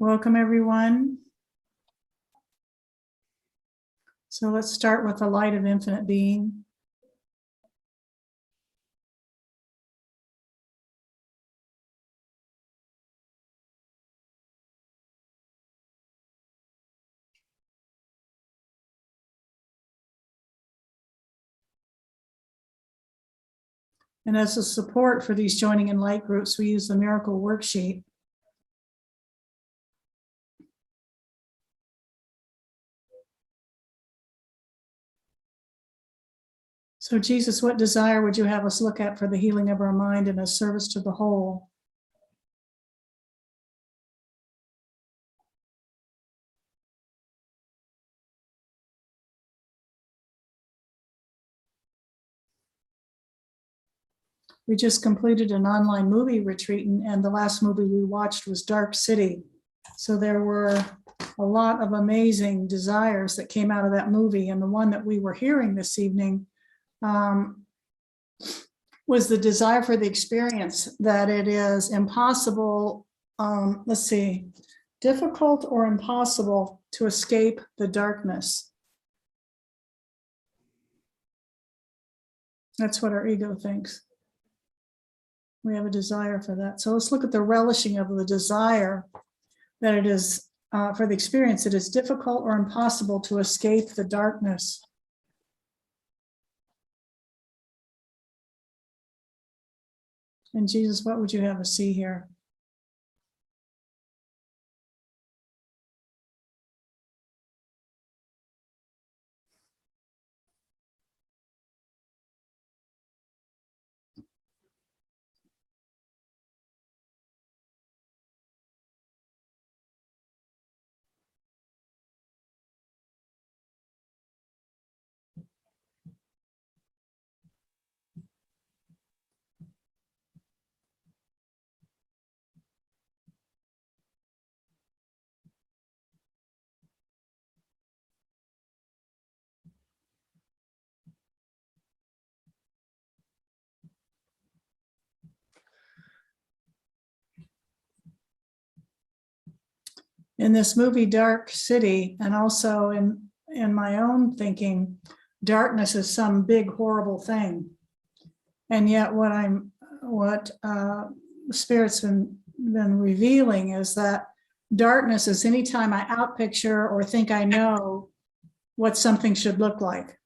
Welcome, everyone. So let's start with the light of infinite being. And as a support for these joining in light groups, we use the miracle worksheet. So Jesus, what desire would you have us look at for the healing of our mind and as service to the whole? We just completed an online movie retreat, and the last movie we watched was Dark City. So there were a lot of amazing desires that came out of that movie. And the one that we were hearing this evening was the desire for the experience, that it is impossible, difficult or impossible to escape the darkness. That's what our ego thinks. We have a desire for that. So let's look at the relishing of the desire, that it is for the experience, it is difficult or impossible to escape the darkness. And Jesus, what would you have us see here? In this movie, Dark City, and also in my own thinking, darkness is some big, horrible thing. And yet what Spirit's been revealing is that darkness is anytime I outpicture or think I know what something should look like.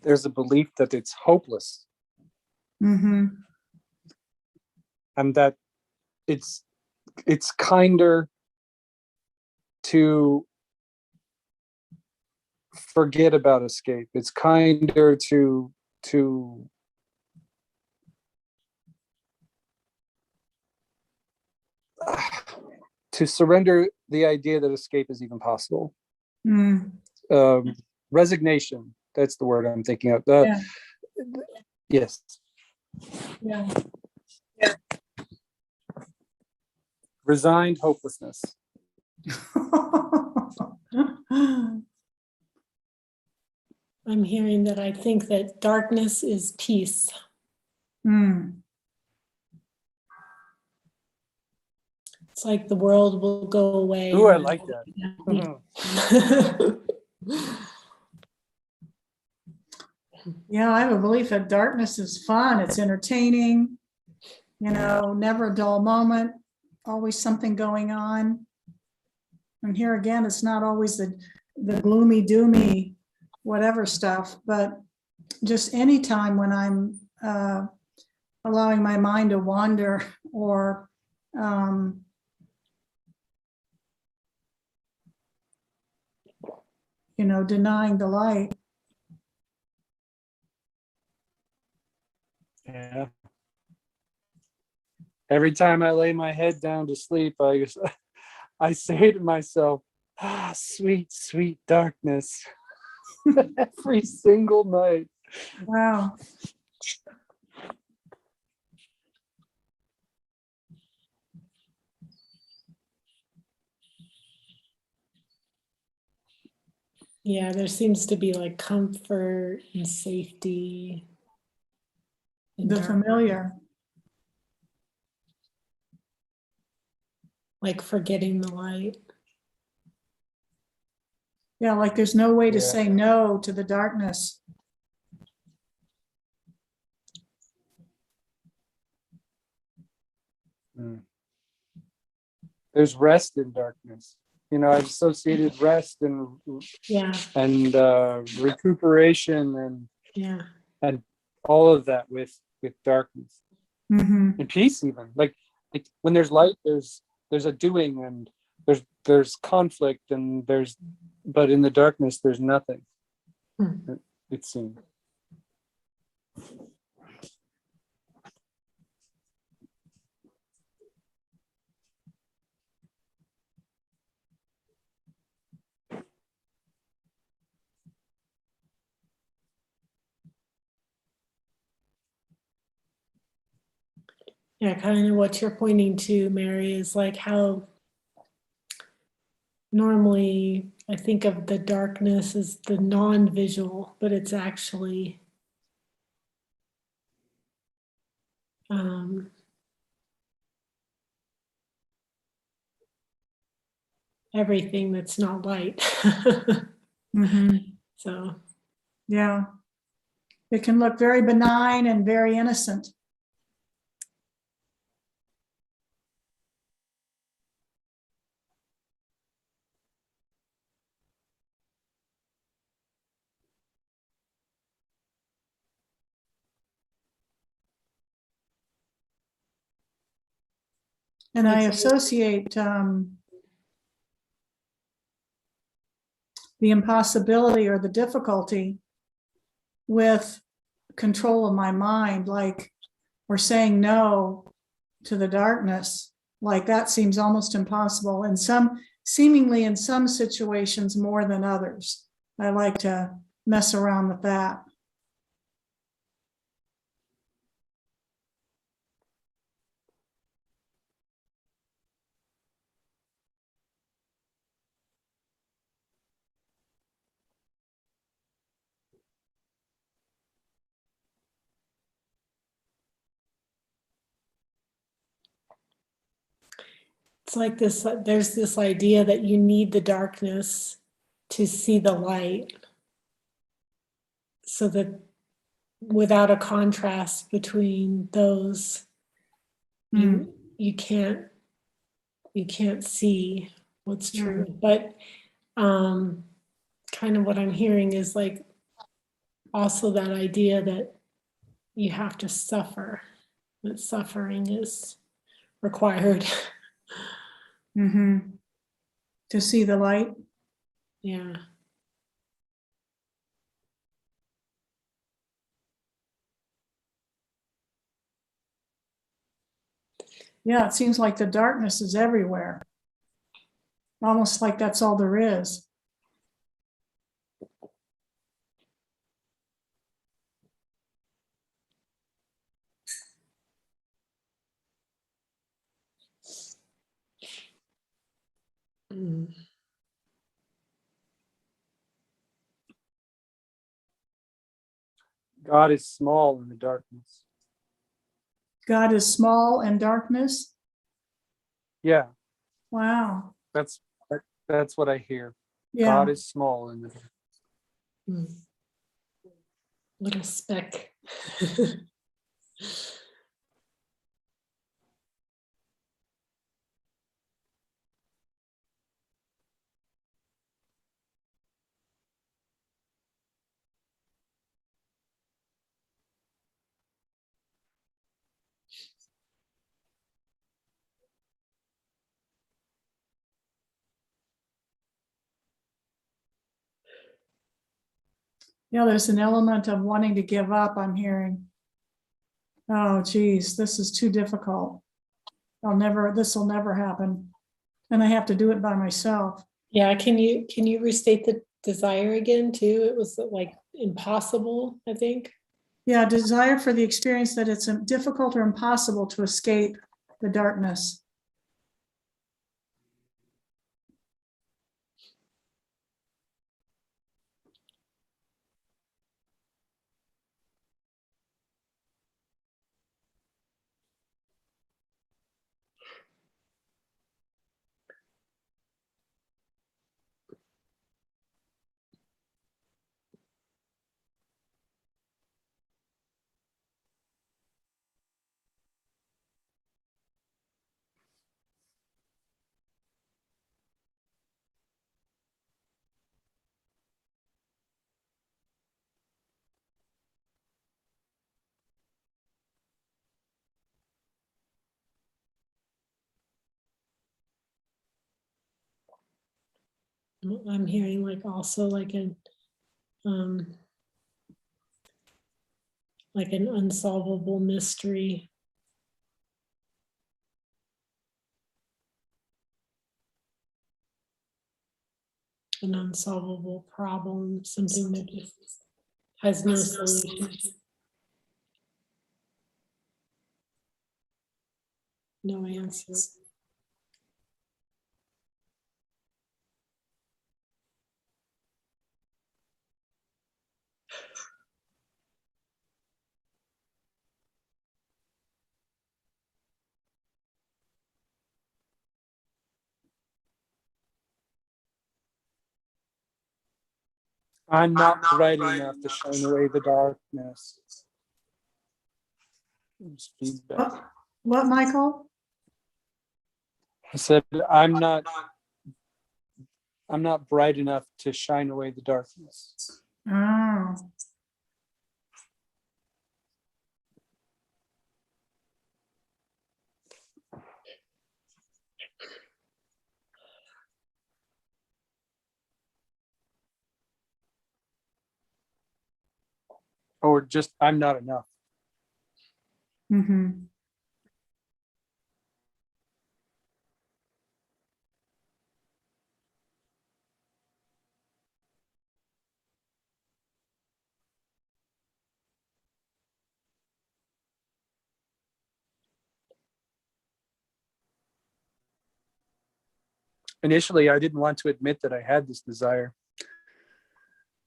There's a belief that it's hopeless. Mm-hmm. And that it's kinder to forget about escape. It's kinder to surrender the idea that escape is even possible. Resignation, that's the word I'm thinking of. Yeah. Yes. Yeah. Resigned hopelessness. I'm hearing that I think that darkness is peace. It's like the world will go away. Ooh, I like that. Yeah, I have a belief that darkness is fun. It's entertaining, never a dull moment, always something going on. And here again, it's not always the gloomy, doomy, whatever stuff, but just any time when I'm allowing my mind to wander or denying the light. Yeah. Every time I lay my head down to sleep, I say to myself, sweet, sweet darkness. Every single night. Wow. Yeah, there seems to be like comfort and safety. And The familiar. like forgetting the light. Yeah, like there's no way to Yeah. say no to the darkness. Mm. There's rest in darkness. I've associated rest Yeah, and recuperation yeah, and all of that with darkness Mm-hmm. and peace. Even like when there's light, there's a doing, and there's conflict, and but in the darkness there's nothing. Hmm. It seems. Yeah, kind of what you're pointing to, Mary, is like how normally I think of the darkness as the non-visual, but it's actually um, everything that's not light. Mm-hmm. So Yeah. It can look very benign and very innocent. And I associate the impossibility or the difficulty with control of my mind, like we're saying no to the darkness. Like that seems almost impossible in seemingly in some situations more than others. I like to mess around with that. it's like this, there's this idea that you need the darkness to see the light. So that without a contrast between those, you can't see what's true. But kind of what I'm hearing is like also that idea that you have to suffer, that suffering is required. Mm-hmm. To see the light. Yeah. Yeah, it seems like the darkness is everywhere. Almost like that's all there is. Mm. God is small in the darkness. God is small and darkness. Yeah, Wow. that's what I hear. Yeah. God is small in the darkness. Mm. Little speck. Yeah, there's an element of wanting to give up, I'm hearing. Oh, geez, this is too difficult. This will never happen. And I have to do it by myself. Yeah, can you restate the desire again too? It was like impossible, I think. Yeah, desire for the experience that it's difficult or impossible to escape the darkness. I'm hearing like also like an unsolvable mystery. An unsolvable problem, something that just has no solution. No answer. I'm not bright enough to shine away the darkness. There's feedback. What, Michael? I said, I'm not bright enough to shine away the darkness. Oh, Or just, I'm not enough. mm-hmm. Initially, I didn't want to admit that I had this desire.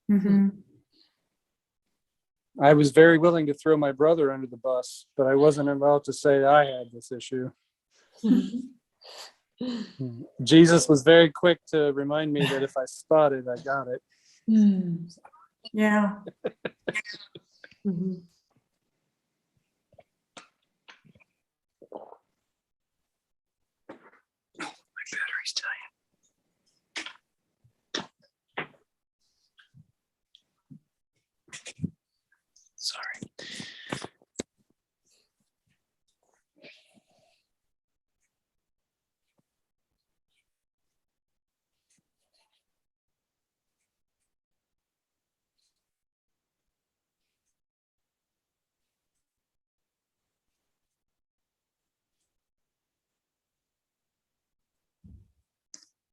Mm-hmm. I was very willing to throw my brother under the bus, but I wasn't allowed to say I had this issue. Jesus was very quick to remind me that if I spot it, I got it. Yeah. Mm-hmm. My battery's dying. Sorry.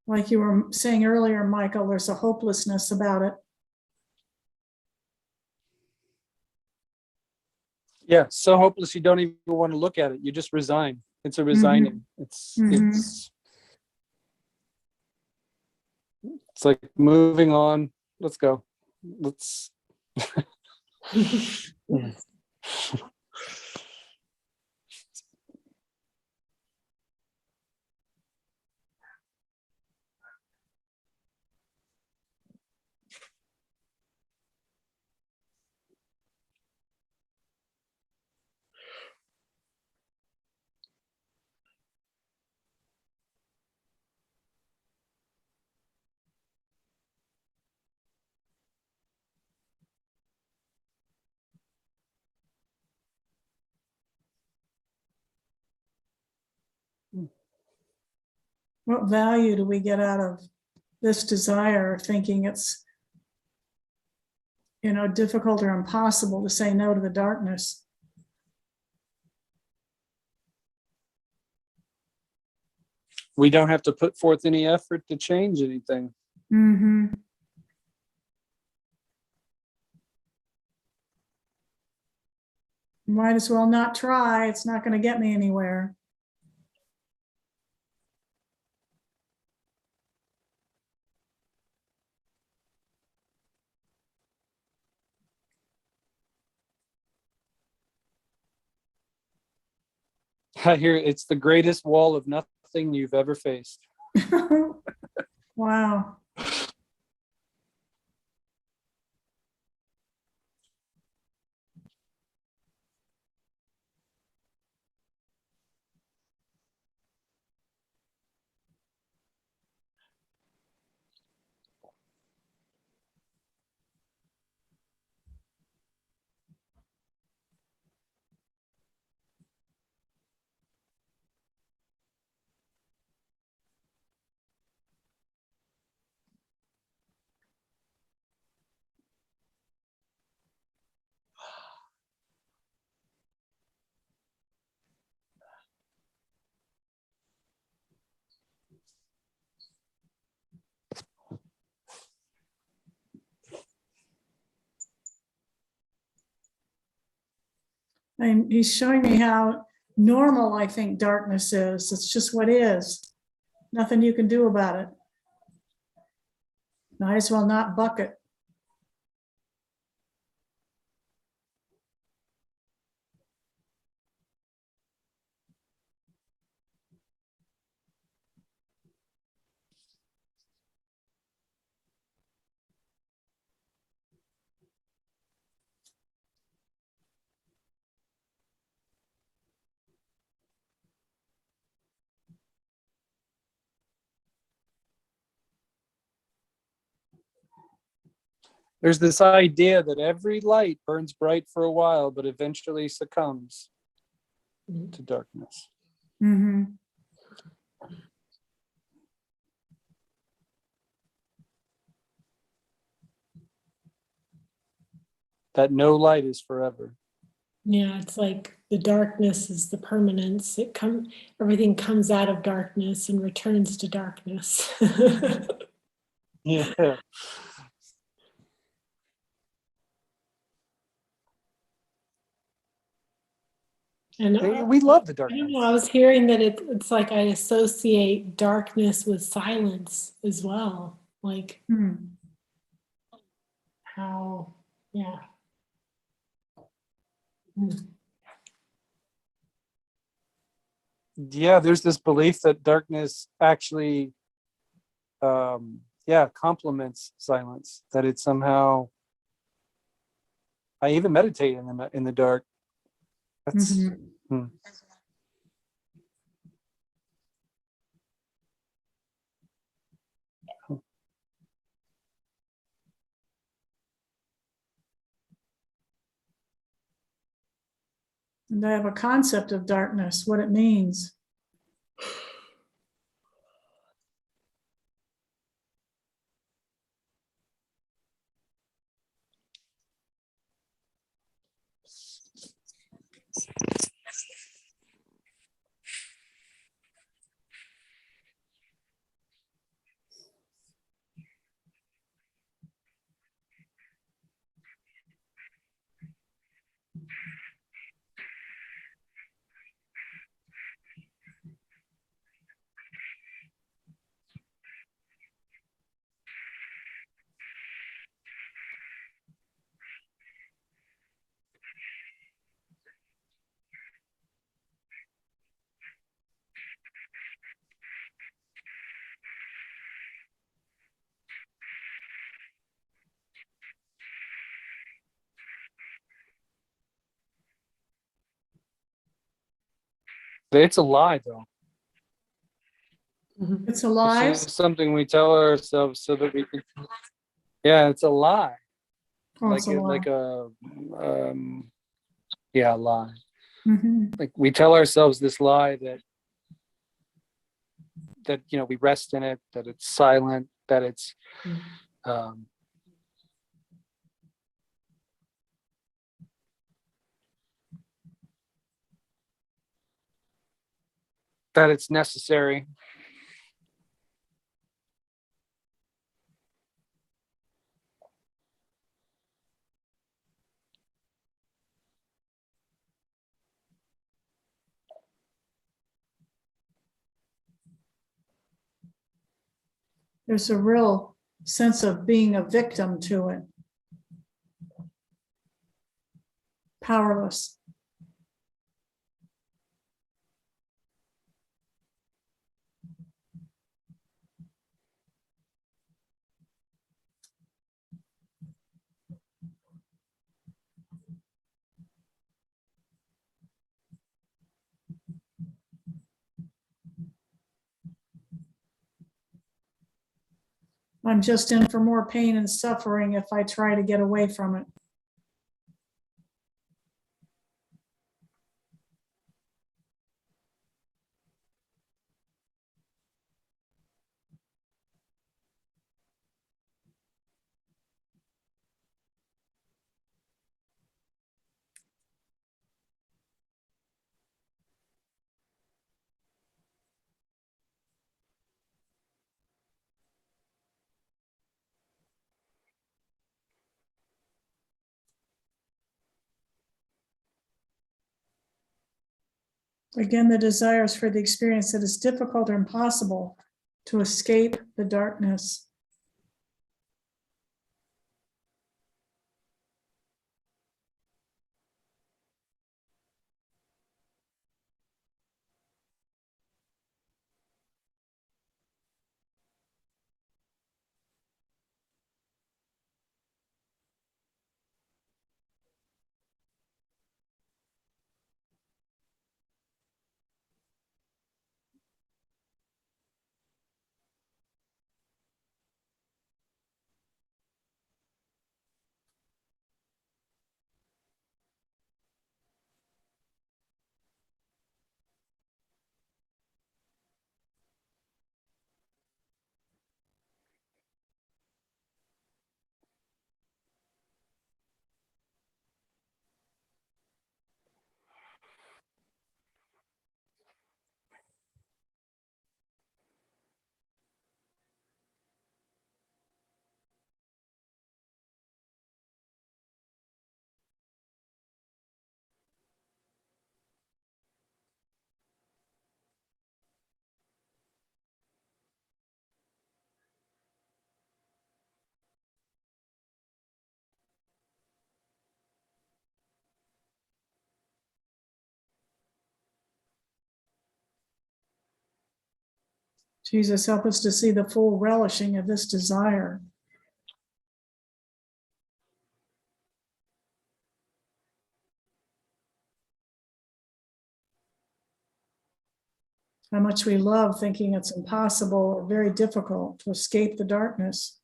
Like you were saying earlier, Michael, there's a hopelessness about it. Yeah, so hopeless you don't even want to look at it. You just resign. It's a resigning. It's like moving on. Let's go. Let's. What value do we get out of this desire, thinking it's difficult or impossible to say no to the darkness. We don't have to put forth any effort to change anything. Mm-hmm. Might as well not try. It's not going to get me anywhere. I hear it's the greatest wall of nothing you've ever faced. Wow. And he's showing me how normal I think darkness is. It's just what is. Nothing you can do about it. Might as well not bucket. There's this idea that every light burns bright for a while, but eventually succumbs to darkness. Mm-hmm. That no light is forever. Yeah, it's like the darkness is the permanence. Everything comes out of darkness and returns to darkness. Yeah. And We love the I don't darkness. know, I was hearing that it's like I associate darkness with silence as well. Like Hmm. how, yeah. Mm. Yeah, there's this belief that darkness actually complements silence, that it somehow, I even meditate in the dark. That's Mm-hmm. And I have a concept of darkness, what it means. It's a lie, though. Mhm. It's a It's lie. just something we tell ourselves so that we can. Yeah, it's a lie. Oh, it's a lie. A lie. Mm-hmm. Like we tell ourselves this lie that we rest in it, that it's silent, that it's Mm. um, that it's necessary. There's a real sense of being a victim to it. Powerless. I'm just in for more pain and suffering if I try to get away from it. Again, the desires for the experience that is difficult or impossible to escape the darkness. Jesus, help us to see the full relishing of this desire. How much we love thinking it's impossible or very difficult to escape the darkness.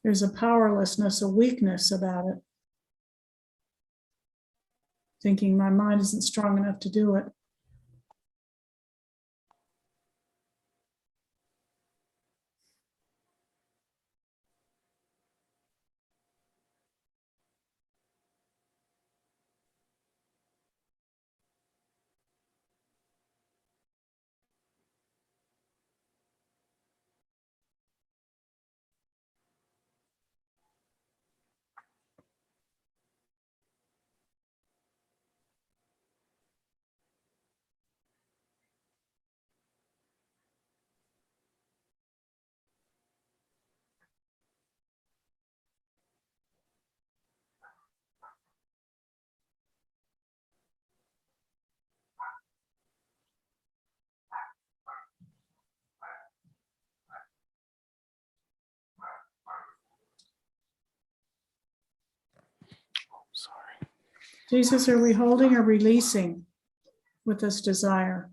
There's a powerlessness, a weakness about it. Thinking my mind isn't strong enough to do it. Jesus, are we holding or releasing with this desire?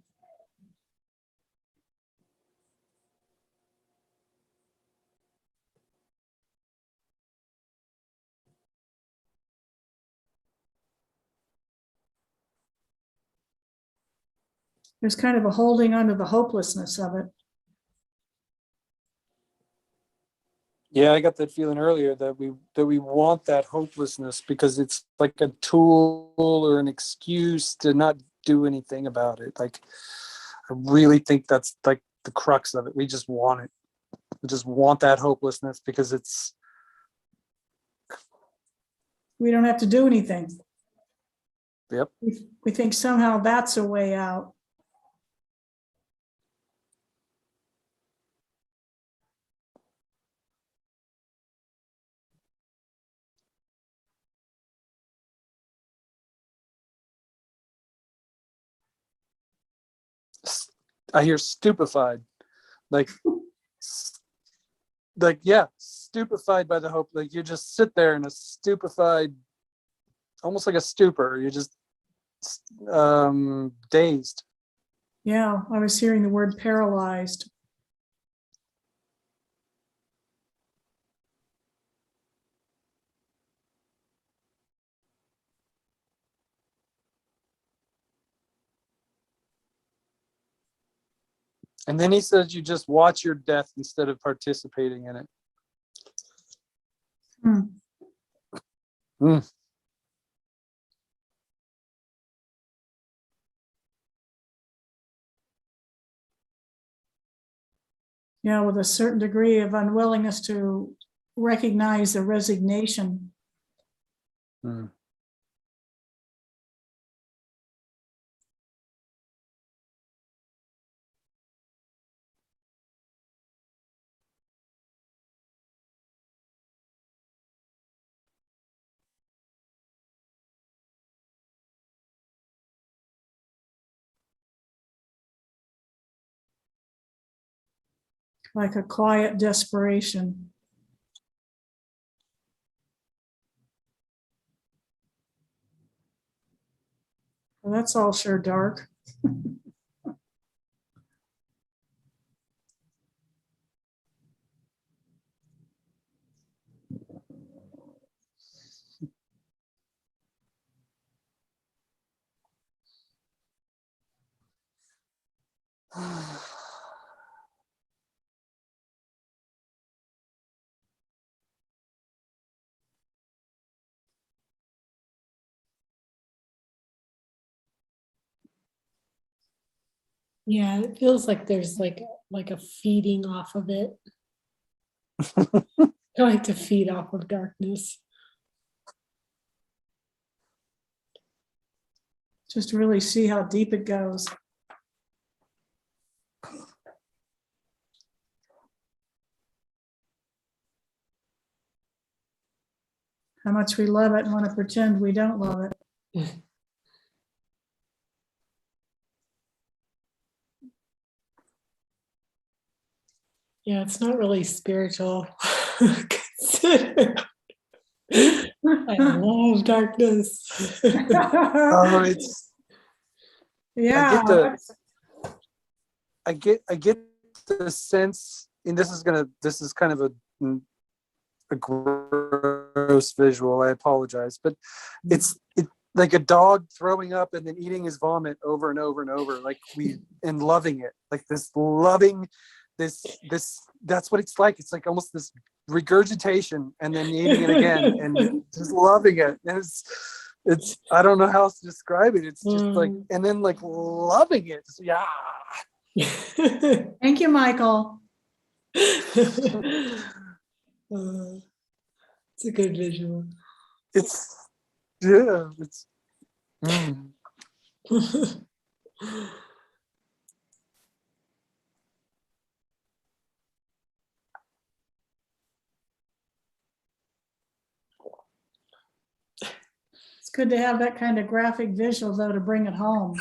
There's kind of a holding onto the hopelessness of it. Yeah, I got that feeling earlier that we want that hopelessness because it's like a tool or an excuse to not do anything about it. Like, I really think that's like the crux of it. We just want it. We just want that hopelessness because it's, We don't have to do anything. yep. We think somehow that's a way out. I hear stupefied, like, yeah, stupefied by the hope. Like you just sit there in a stupefied, almost like a stupor. You're just dazed. Yeah, I was hearing the word paralyzed. And then he says you just watch your death instead of participating in it. Hmm. Mm. Yeah, with a certain degree of unwillingness to recognize the resignation. Mm. Like a quiet desperation. Well, that's all sure dark. Yeah, it feels like there's like a feeding off of it. I like to feed off of darkness. Just really see how deep it goes. How much we love it and want to pretend we don't love it. Yeah, it's not really spiritual. I love darkness. Oh, it's. Yeah, I get the sense, and this is kind of a gross visual. I apologize, but it's like a dog throwing up and then eating his vomit over and over and over, like and loving it, like this loving, this that's what it's like. It's like almost this regurgitation and then eating it again and just loving it. And it's I don't know how else to describe it. It's just like, and then like loving it. Yeah. thank you, Michael. It's a good visual. It's yeah. It's. Mm. It's good to have that kind of graphic visual, though, to bring it home.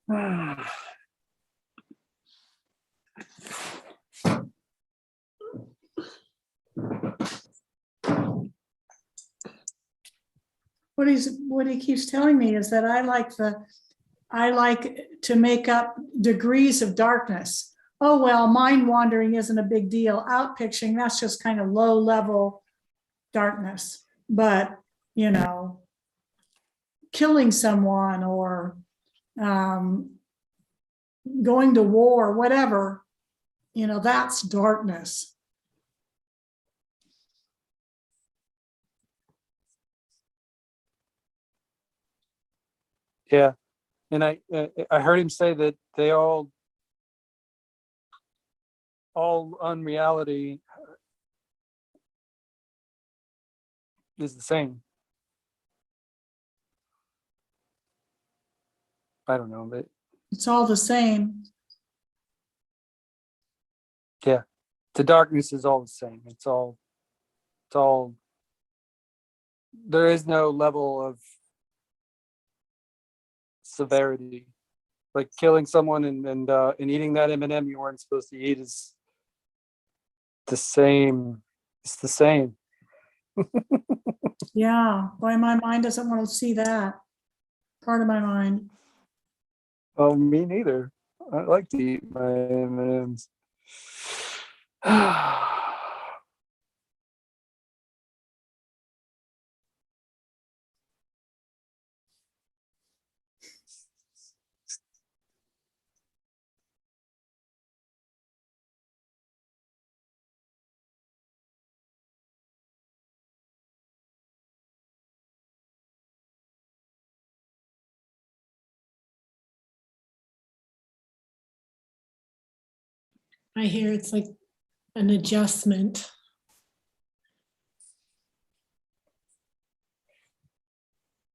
What he keeps telling me is that I like to make up degrees of darkness. Oh, well, mind wandering isn't a big deal. Out pitching, that's just kind of low level darkness. But, you know, killing someone or going to war, whatever, you know, that's darkness. Yeah. And I heard him say that they all unreality is the same. I don't know, but It's all the same. yeah, the darkness is all the same. It's all, there is no level of severity. Like killing someone and eating that M&M you weren't supposed to eat is the same. It's the same. Yeah, boy, my mind doesn't want to see that. Part of my mind. Oh, me neither. I like to eat my M&Ms. I hear it's like an adjustment.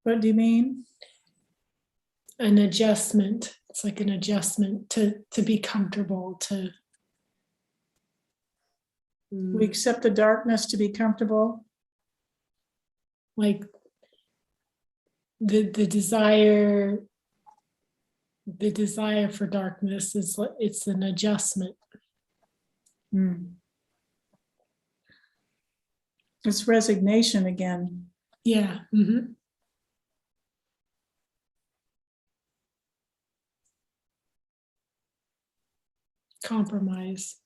What do you mean? An adjustment. It's like an adjustment to be comfortable, to We accept the darkness to be comfortable. like the desire for darkness is it's an adjustment. It's resignation again. Yeah. Mm-hmm. Compromise.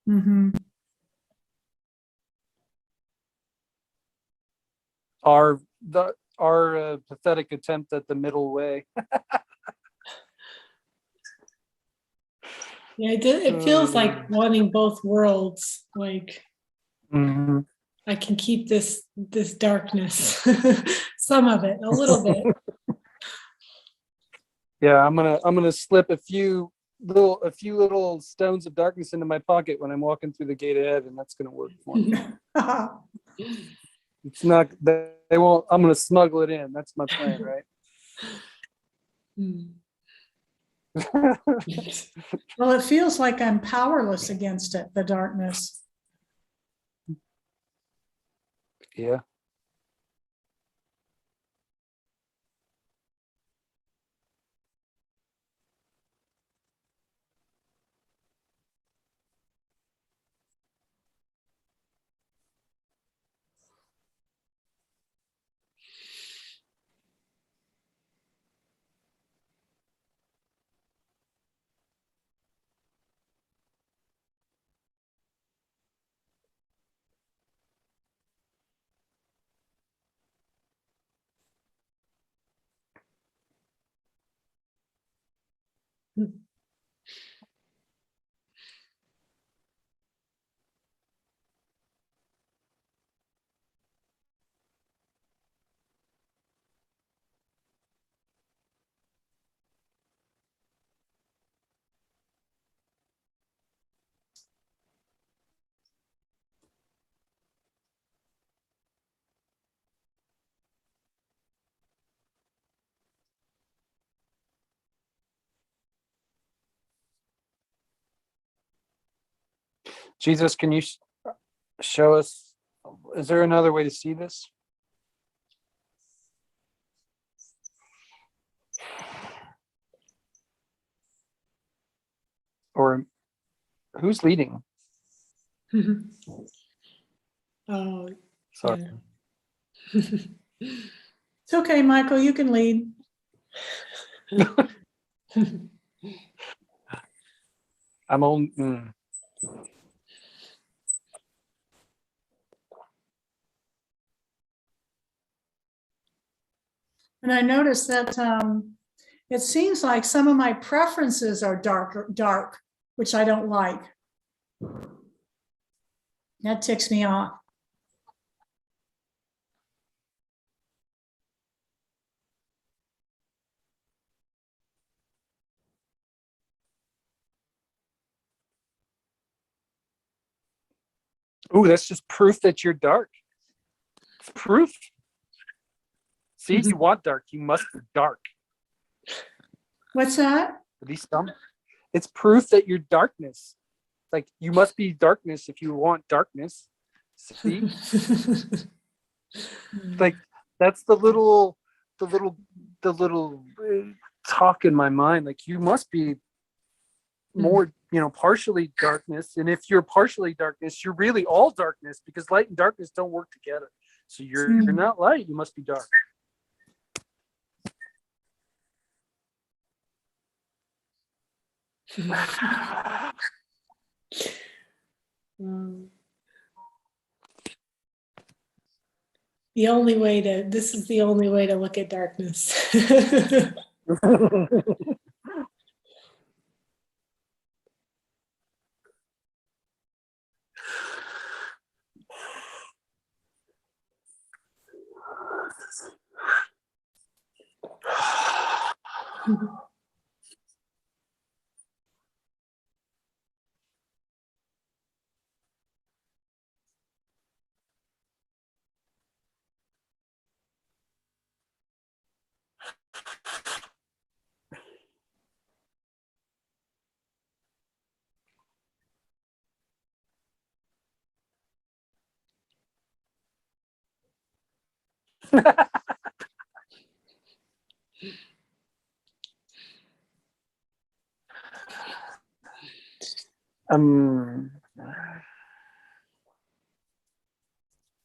Mm-hmm. Our pathetic attempt at the middle way. Yeah, it feels like wanting both worlds. Like Mhm. I can keep this darkness, some of it, a little bit. Yeah, I'm gonna slip a few little stones of darkness into my pocket when I'm walking through the gate ahead, and that's gonna work for me. It's not, they won't. I'm gonna smuggle it in. That's my plan, right? Well, it feels like I'm powerless against it, the darkness. Yeah. Jesus, can you show us? Is there another way to see this? Or who's leading? Oh, Sorry. yeah. It's okay, Michael, you can lead. I'm on. And I noticed that it seems like some of my preferences are dark, which I don't like. That ticks me off. Ooh, that's just proof that you're dark. It's proof. See, you want dark. You must be dark. What's that? At least some. It's proof that you're darkness. Like you must be darkness if you want darkness. See, like that's the little talk in my mind. Like you must be more, partially darkness. And if you're partially darkness, you're really all darkness because light and darkness don't work together. So you're not light. You must be dark. This is the only way to look at darkness.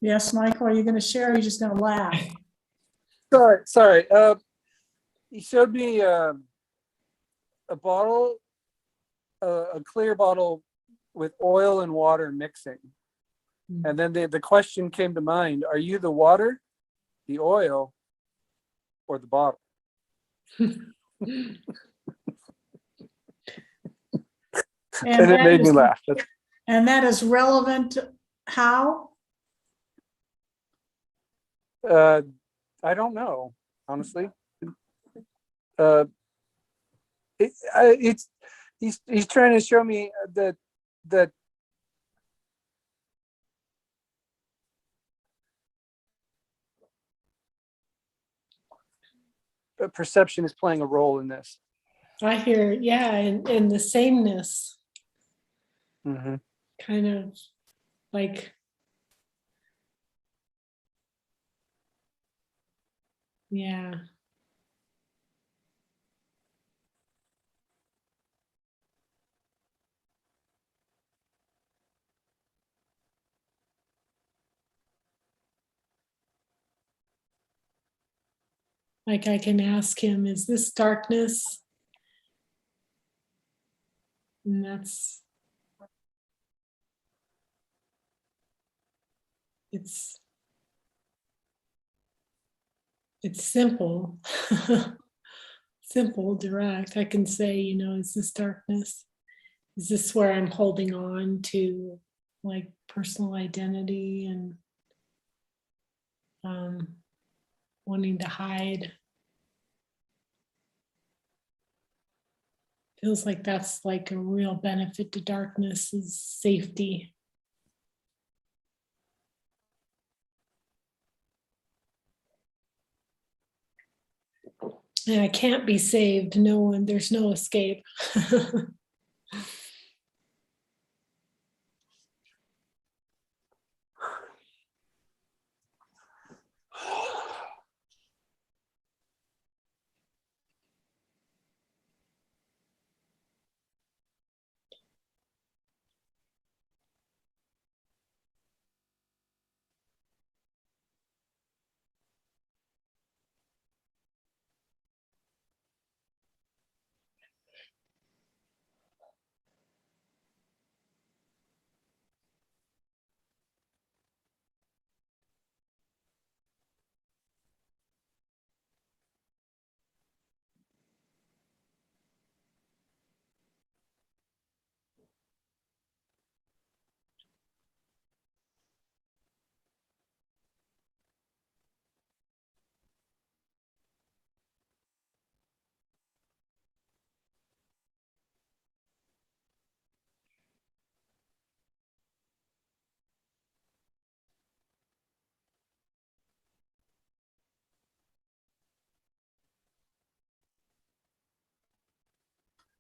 Yes, Michael, are you going to share or are you just going to laugh? Sorry. He showed me a bottle, a clear bottle with oil and water mixing. And then the question came to mind, are you the water, the oil, or the bottle? And it made me laugh. And that is relevant how? I don't know, honestly. He's trying to show me that perception is playing a role in this. I hear, yeah, and the sameness. Kind of like, yeah. Like I can ask him, is this darkness? And it's simple. Simple, direct. I can say, is this darkness? Is this where I'm holding on to like personal identity and wanting to hide? Feels like that's like a real benefit to darkness is safety. And I can't be saved. There's no escape.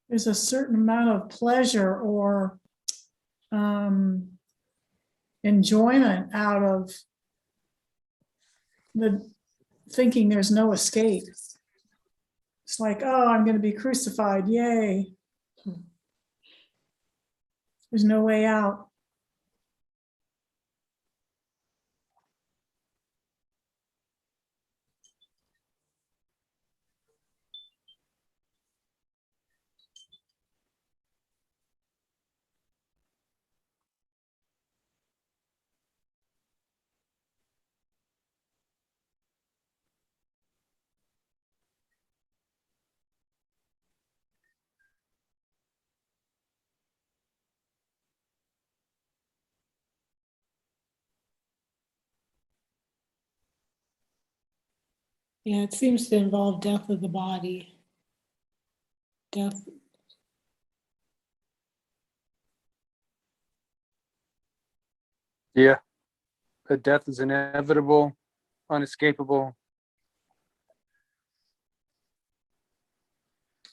there's a certain amount of pleasure or enjoyment out of the thinking there's no escape. It's like, oh, I'm going to be crucified. Yay. There's no way out. Yeah, it seems to involve death of the body. Death. Yeah. That death is inevitable, unescapable.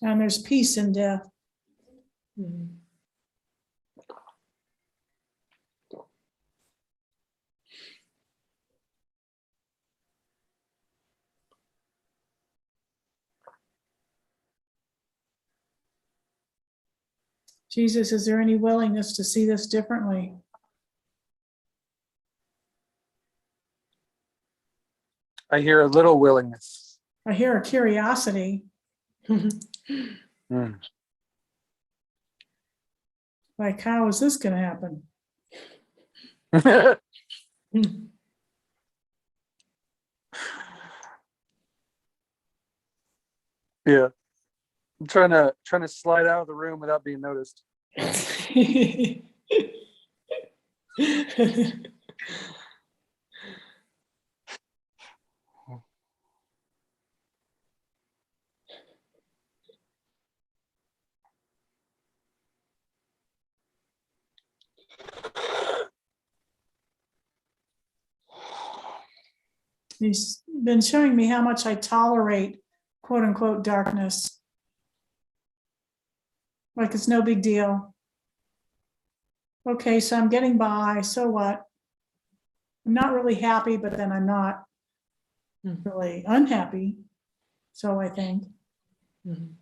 And there's peace in death. Mhm. Jesus, is there any willingness to see this differently? I hear a little willingness. I hear a curiosity, Mm. like, how is this going to happen? Yeah. I'm trying to slide out of the room without being noticed. He's been showing me how much I tolerate, quote unquote, darkness. Like it's no big deal. Okay, so I'm getting by. So what? I'm not really happy, but then I'm not really unhappy. So I think. Mhm.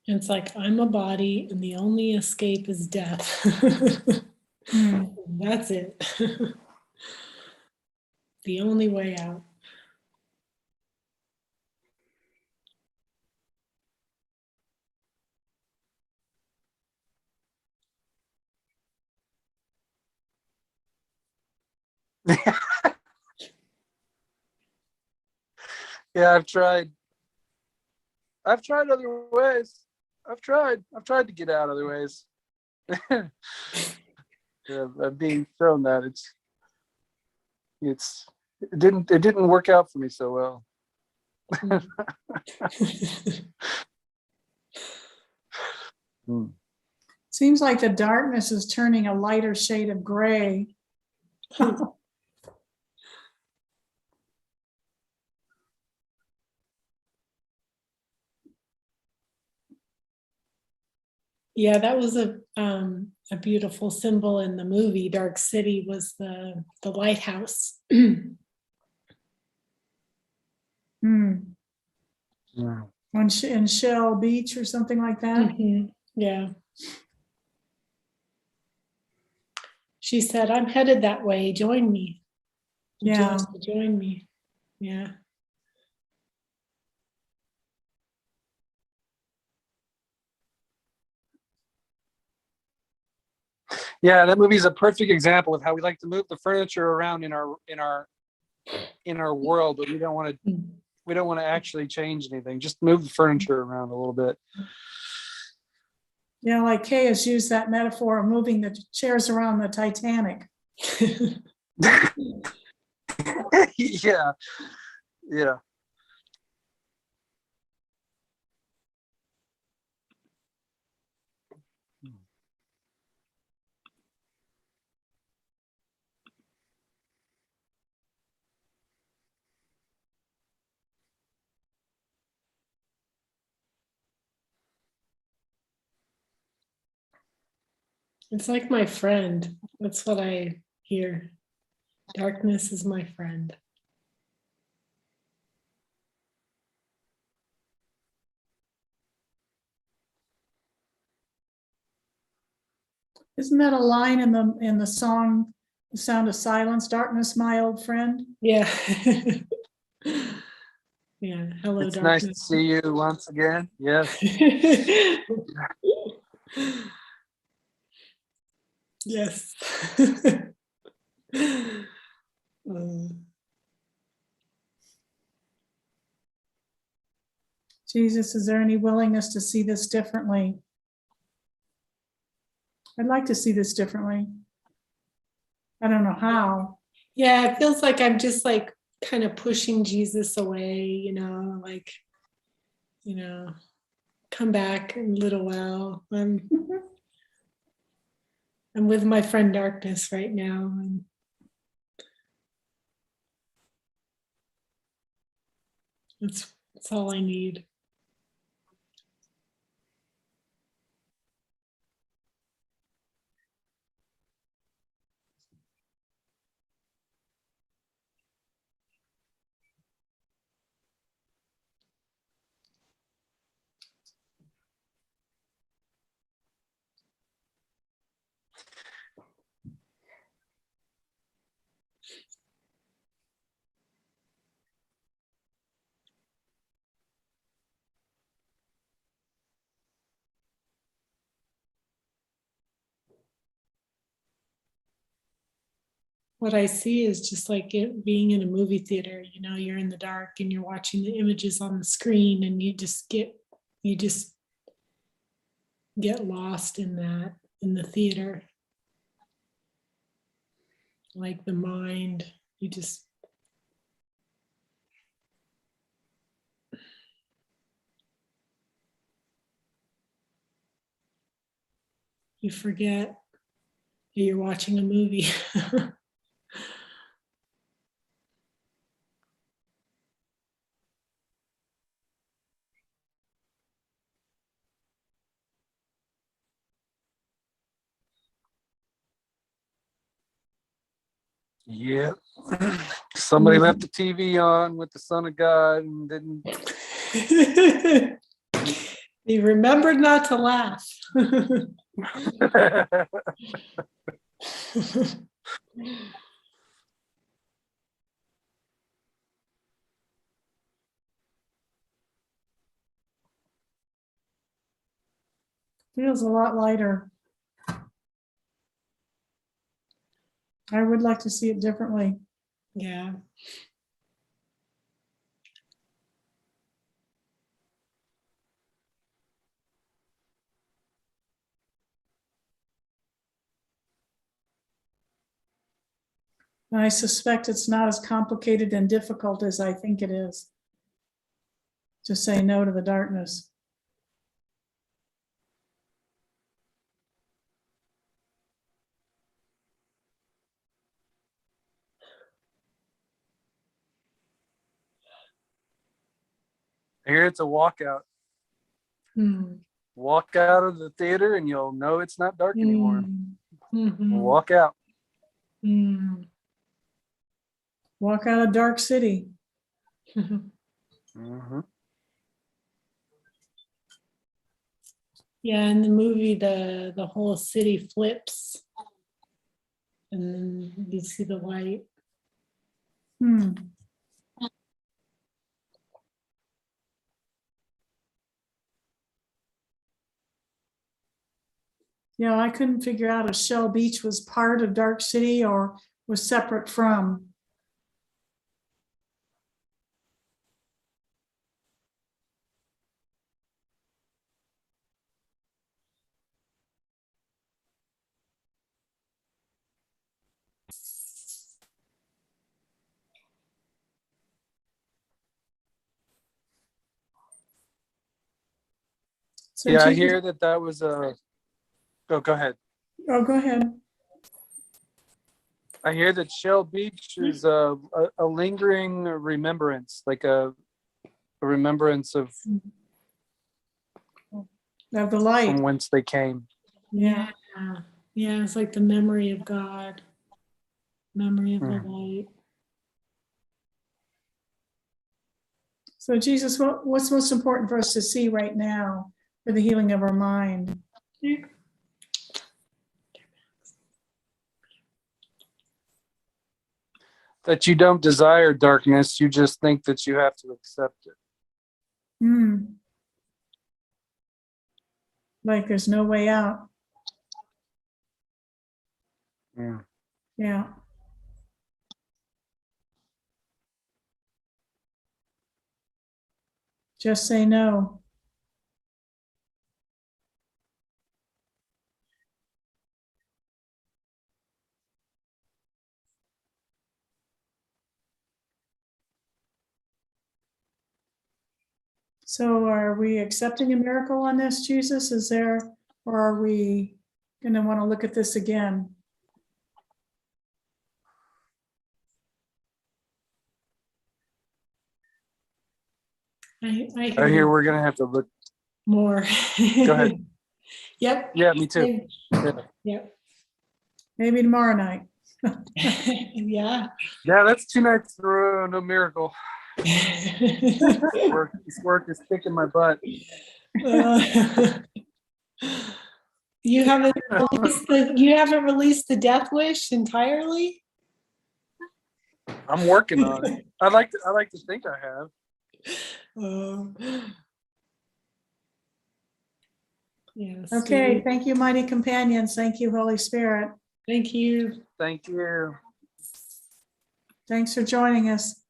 It's like I'm a body and the only escape is death. That's it. The only way out. Yeah, I've tried other ways. I've tried to get out other ways. Yeah, I'm being shown that it didn't work out for me so well. Hmm. Seems like the darkness is turning a lighter shade of gray. Yeah, that was a beautiful symbol in the movie. Dark City was the lighthouse. Hmm. Hmm. In Shell Beach or something like that. Mhm. Yeah. She said, "I'm headed that way. Join me." Would you Yeah. like to join me? Yeah. Yeah, that movie is a perfect example of how we like to move the furniture around in our in our world, but we don't want to actually change anything. Just move the furniture around a little bit. Yeah, like Kay has used that metaphor of moving the chairs around the Titanic. Yeah. Yeah. It's like my friend. That's what I hear. Darkness is my friend. Isn't that a line in the song, The Sound of Silence, darkness, my old friend? Yeah. Yeah. Hello, It's nice to darkness. see you once again. Yes. Yes. Jesus, is there any willingness to see this differently? I'd like to see this differently. I don't know how. Yeah, it feels like I'm just like kind of pushing Jesus away, like, come back in a little while. I'm with my friend Darkness right now. And that's all I need. What I see is just like it being in a movie theater. You're in the dark and you're watching the images on the screen, and you just get lost in that, in the theater. Like the mind, you forget that you're watching a movie. Yeah. Somebody left the TV on with the Son of God and didn't. You remembered not to laugh. Feels a lot lighter. I would like to see it differently. Yeah. And I suspect it's not as complicated and difficult as I think it is to say no to the darkness. Here it's a walkout. Walk out of the theater and you'll know it's not dark anymore. Walk out. Walk out of Dark City. Mm-hmm. Yeah, in the movie, the whole city flips, and then you see the light. Yeah, I couldn't figure out if Shell Beach was part of Dark City or was separate from. So Yeah, I Jesus- hear that was a. Oh, go ahead. Oh, go ahead. I hear that Shell Beach is a lingering remembrance, like a remembrance of Of the light. from whence they came. Yeah. Yeah, it's like the memory of God, memory of the Mm. light. So Jesus, what's most important for us to see right now for the healing of our mind? That you don't desire darkness, you just think that you have to accept it. Like there's no way out. Mm. Yeah. Just say no. So are we accepting a miracle on this, Jesus? Is there, or are we going to want to look at this again? I I hear hear we're gonna have to look. more. Go ahead. Yep. Yeah, me too. Yeah. Yep. Maybe tomorrow night. Yeah. Yeah, that's 2 nights in a row, no miracle. This work is kicking my butt. You haven't released the death wish entirely? I'm working on it. I like to think I have. Yes. Okay, thank you, mighty companions. Thank you, Holy Spirit. Thank you. Thank you. Thanks for joining us.